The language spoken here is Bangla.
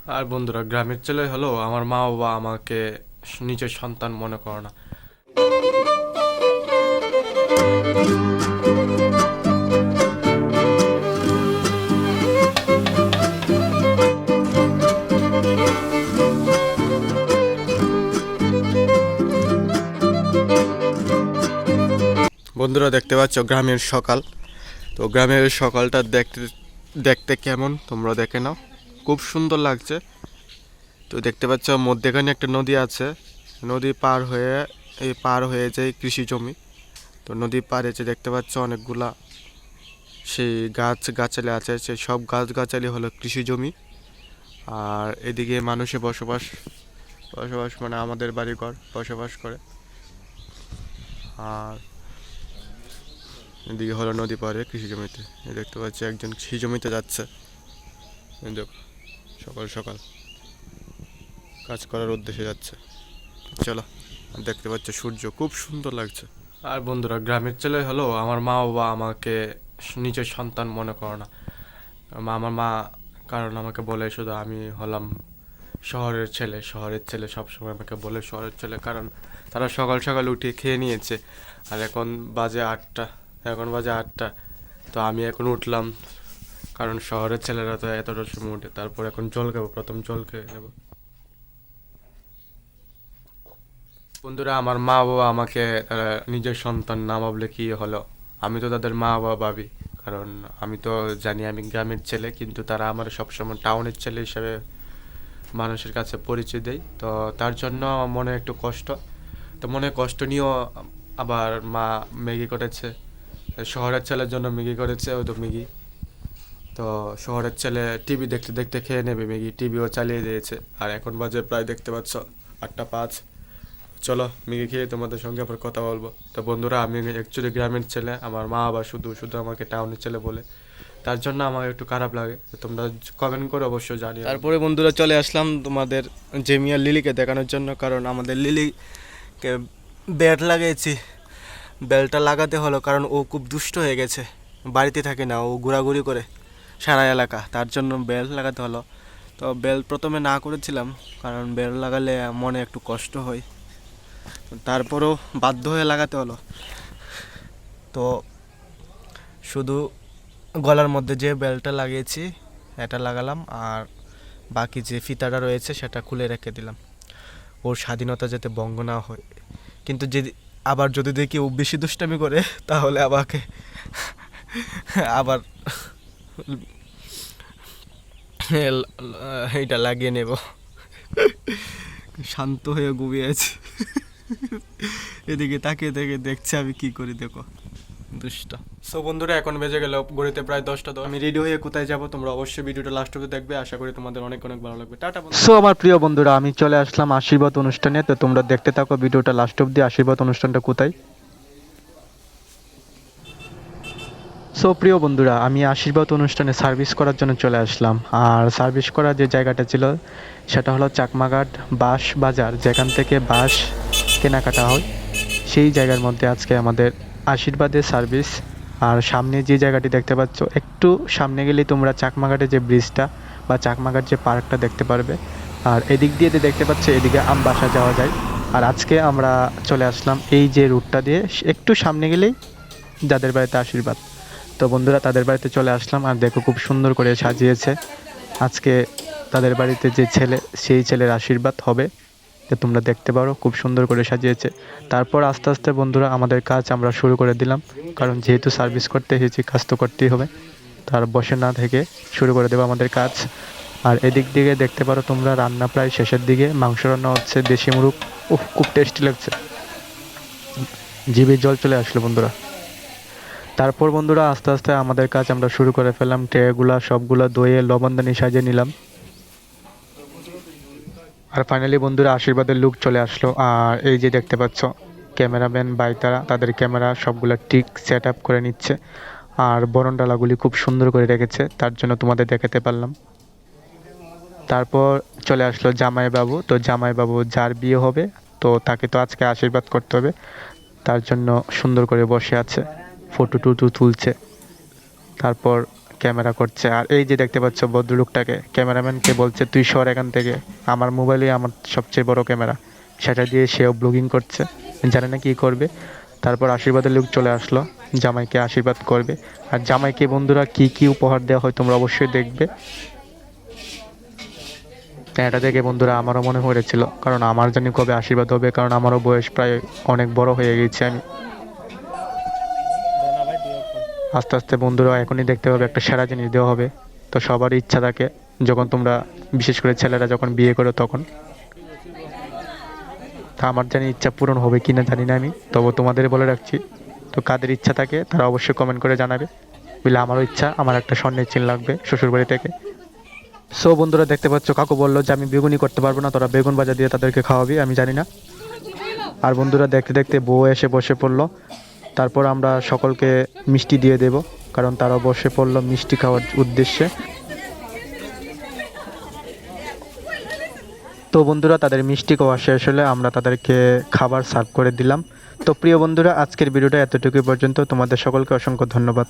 আর বন্ধুরা, গ্রামের ছেলে হলেও আমার মা বাবা আমাকে নিজের সন্তান মনে করে না। বন্ধুরা, দেখতে পাচ্ছ গ্রামের সকাল। তো গ্রামের সকালটা দেখতে দেখতে কেমন তোমরা দেখে নাও, খুব সুন্দর লাগছে। তো দেখতে পাচ্ছ মধ্যেখানে একটা নদী আছে, নদী পার হয়ে যায় কৃষি জমি। তো নদী পাড়ে যে দেখতে পাচ্ছ অনেকগুলা সেই গাছগাছালি আছে, সেই সব গাছগাছালি হলো কৃষি জমি। আর এদিকে মানুষে বসবাস বসবাস মানে আমাদের বাড়িঘর বসবাস করে। আর এদিকে হলো নদী পাড়ে কৃষি জমিতে। এই দেখতে পাচ্ছি একজন কৃষি জমিতে যাচ্ছে, এই দেখো, সকাল সকাল কাজ করার উদ্দেশ্যে যাচ্ছে। চলো, আর দেখতে পাচ্ছ সূর্য খুব সুন্দর লাগছে। আর বন্ধুরা, গ্রামের ছেলে হলেও আমার মা বাবা আমাকে নিজের সন্তান মনে করে না। আমার মা কারণ আমাকে বলে শুধু আমি হলাম শহরের ছেলে সবসময় আমাকে বলে শহরের ছেলে, কারণ তারা সকাল সকাল উঠে খেয়ে নিয়েছে। আর এখন বাজে আটটা। তো আমি এখন উঠলাম, কারণ শহরের ছেলেরা তো এতটার সময় উঠে। তারপর এখন জল খাবো, প্রথম জল খেয়ে নেবো। বন্ধুরা, আমার মা বাবা আমাকে নিজের সন্তান না ভাবলে কি হলো, আমি তো তাদের মা বাবা ভাবি। কারণ আমি তো জানি আমি গ্রামের ছেলে, কিন্তু তারা আমার সবসময় টাউনের ছেলে হিসেবে মানুষের কাছে পরিচয় দেয়। তো তার জন্য আমার মনে একটু কষ্ট। তো মনে কষ্ট নিয়েও আবার মা ম্যাগি করেছে, শহরের ছেলের জন্য ম্যাগি করেছে, ওই তো ম্যাগি। তো শহরের ছেলে টিভি দেখতে দেখতে খেয়ে নেবে ম্যাগি, টিভিও চালিয়ে দিয়েছে। আর এখন বাজে প্রায় দেখতে পাচ্ছ 8টা 5। চলো ম্যাগি খেয়ে তোমাদের সঙ্গে আবার কথা বলবো। তো বন্ধুরা, আমি অ্যাকচুয়ালি গ্রামের ছেলে, আমার মা বাবা শুধু শুধু আমাকে টাউনের ছেলে বলে। তার জন্য আমার একটু খারাপ লাগে। তো তোমরা কমেন্ট করে অবশ্যই জানিও। তারপরে বন্ধুরা চলে আসলাম তোমাদের জেমিয়া লিলিকে দেখানোর জন্য, কারণ আমাদের লিলিকে বেল্ট লাগিয়েছি। বেল্টটা লাগাতে হলো কারণ ও খুব দুষ্ট হয়ে গেছে, বাড়িতে থাকে না, ও ঘোরাঘুরি করে সারা এলাকা, তার জন্য বেল্ট লাগাতে হলো। তো বেল্ট প্রথমে না করেছিলাম, কারণ বেল্ট লাগালে মনে একটু কষ্ট হয়, তারপরেও বাধ্য হয়ে লাগাতে হলো। তো শুধু গলার মধ্যে যে বেল্টটা লাগিয়েছি এটা লাগালাম, আর বাকি যে ফিতাটা রয়েছে সেটা খুলে রেখে দিলাম, ওর স্বাধীনতা যাতে ভঙ্গ না হয়। কিন্তু যদি দেখি ও বেশি দুষ্টামি করে, তাহলে আবার এইটা লাগিয়ে নেব। শান্ত হয়ে ঘুমিয়ে আছে, এদিকে তাকিয়ে থেকে দেখছে আমি কি করি, দেখো দুষ্ট। সো বন্ধুরা, এখন বেজে গেল ঘড়িতে প্রায় 10টা 10। আমি রেডি হয়ে কোথায় যাব তোমরা অবশ্যই ভিডিওটা লাস্ট অবধি দেখবে, আশা করি তোমাদের অনেক অনেক ভালো লাগবে। টাটা বন্ধুরা। সো আমার প্রিয় বন্ধুরা, আমি চলে আসলাম আশীর্বাদ অনুষ্ঠানে। তো তোমরা দেখতে থাকো ভিডিওটা লাস্ট অব্দি, আশীর্বাদ অনুষ্ঠানটা কোথায়। সো প্রিয় বন্ধুরা, আমি আশীর্বাদ অনুষ্ঠানে সার্ভিস করার জন্য চলে আসলাম। আর সার্ভিস করার যে জায়গাটা ছিল সেটা হলো চাকমাঘাট বাঁশ বাজার, যেখান থেকে বাঁশ কেনাকাটা হয়, সেই জায়গার মধ্যে আজকে আমাদের আশীর্বাদের সার্ভিস। আর সামনে যে জায়গাটি দেখতে পাচ্ছ, একটু সামনে গেলেই তোমরা চাকমাঘাটের যে ব্রিজটা বা চাকমাঘাট যে পার্কটা দেখতে পারবে। আর এদিক দিয়ে দেখতে পাচ্ছ, এদিকে আমবাসা যাওয়া যায়। আর আজকে আমরা চলে আসলাম এই যে রুটটা দিয়ে, একটু সামনে গেলেই যাদের বাড়িতে আশীর্বাদ। তো বন্ধুরা, তাদের বাড়িতে চলে আসলাম। আর দেখো খুব সুন্দর করে সাজিয়েছে। আজকে তাদের বাড়িতে যে ছেলে, সেই ছেলের আশীর্বাদ হবে, যে তোমরা দেখতে পারো খুব সুন্দর করে সাজিয়েছে। তারপর আস্তে আস্তে বন্ধুরা আমাদের কাজ আমরা শুরু করে দিলাম, কারণ যেহেতু সার্ভিস করতে এসেছি কাজ তো করতেই হবে। তার বসে না থেকে শুরু করে দেবো আমাদের কাজ। আর এদিক দিকে দেখতে পারো তোমরা রান্না প্রায় শেষের দিকে, মাংস রান্না হচ্ছে দেশি মুরগ। উফ, খুব টেস্টি লাগছে, জিভে জল চলে আসলো বন্ধুরা। তারপর বন্ধুরা আস্তে আস্তে আমাদের কাজ আমরা শুরু করে ফেললাম, ট্রেগুলা সবগুলো ধুয়ে লবণদানি সাজিয়ে নিলাম। আর ফাইনালি বন্ধুরা আশীর্বাদের লুক চলে আসলো। আর এই যে দেখতে পাচ্ছ ক্যামেরাম্যান ভাই, তাদের ক্যামেরা সবগুলো ঠিক সেট আপ করে নিচ্ছে। আর বরণ ডালাগুলি খুব সুন্দর করে রেখেছে, তার জন্য তোমাদের দেখাতে পারলাম। তারপর চলে আসলো জামাইবাবু। তো জামাইবাবু যার বিয়ে হবে, তো তাকে তো আজকে আশীর্বাদ করতে হবে, তার জন্য সুন্দর করে বসে আছে, ফটো টুটু তুলছে। তারপর ক্যামেরা করছে। আর এই যে দেখতে পাচ্ছ ভদ্রলোকটাকে, ক্যামেরাম্যানকে বলছে তুই সর এখান থেকে, আমার মোবাইলই আমার সবচেয়ে বড় ক্যামেরা, সেটা দিয়ে সেও ব্লগিং করছে, জানে না কী করবে। তারপর আশীর্বাদের লোক চলে আসলো, জামাইকে আশীর্বাদ করবে। আর জামাইকে বন্ধুরা কি কি উপহার দেওয়া হয় তোমরা অবশ্যই দেখবে। তাই এটা দেখে বন্ধুরা আমারও মনে হয়েছিল, কারণ আমার জানি কবে আশীর্বাদ হবে, কারণ আমারও বয়স প্রায় অনেক বড় হয়ে গেছে। আমি আস্তে আস্তে বন্ধুরা এখনই দেখতে হবে একটা সেরা জিনিস দেওয়া হবে। তো সবারই ইচ্ছা থাকে যখন তোমরা, বিশেষ করে ছেলেরা যখন বিয়ে করো তখন। তা আমার জানি ইচ্ছা পূরণ হবে কি না জানি না আমি, তবু তোমাদের বলে রাখছি। তো কাদের ইচ্ছা থাকে তারা অবশ্যই কমেন্ট করে জানাবে। বুঝলে আমারও ইচ্ছা, আমার একটা স্বর্ণের চেন লাগবে শ্বশুরবাড়ি থেকে। সো বন্ধুরা দেখতে পাচ্ছ কাকু বললো যে আমি বেগুনি করতে পারবো না, তোরা বেগুন ভাজা দিয়ে তাদেরকে খাওয়াবি, আমি জানি না। আর বন্ধুরা দেখতে দেখতে বউ এসে বসে পড়লো। তারপর আমরা সকলকে মিষ্টি দিয়ে দেব, কারণ তারা বসে পড়লো মিষ্টি খাওয়ার উদ্দেশ্যে। তো বন্ধুরা তাদের মিষ্টি খাওয়া শেষ হলে আমরা তাদেরকে খাবার সার্ভ করে দিলাম। তো প্রিয় বন্ধুরা আজকের ভিডিওটা এতটুকুই পর্যন্ত, তোমাদের সকলকে অসংখ্য ধন্যবাদ।